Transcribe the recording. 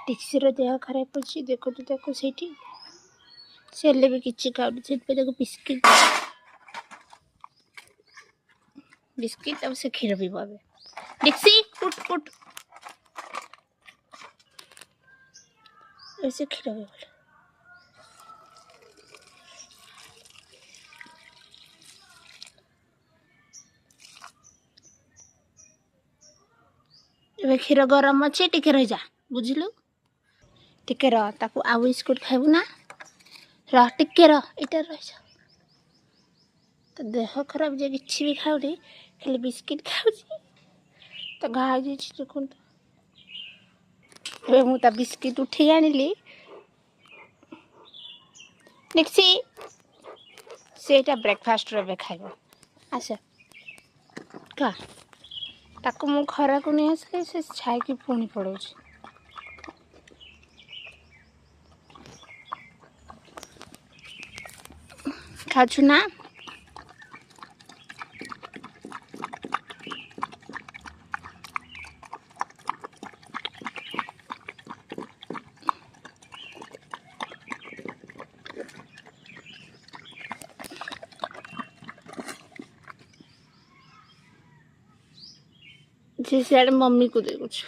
डिक्सीर देह खराब अच्छी देखो तो देखो से भी किसी खाऊनी से देखो बिस्किट बिस्किट अब से क्षीर पीब ए डिक्सी उठ उठ ऐसे क्षीर पीब ए क्षीर गरम अच्छे टिके रही जा बुझलु टिके ताकू आउ बिस्कुट खाइबू ना टिके इटा रही जा तो देह खराब जे किसी भी खाऊनी खाली बिस्किट खाऊची तो घा हो देखो मुझे बिस्किट उठे आनिली डिक्सी सेटा ब्रेकफास्ट रे खाइब आस का ताको मु खरा को नहीं आसे से छाई की पुणी पड़ो खाचु ना जी सियाड़े मम्मी को दे कुछ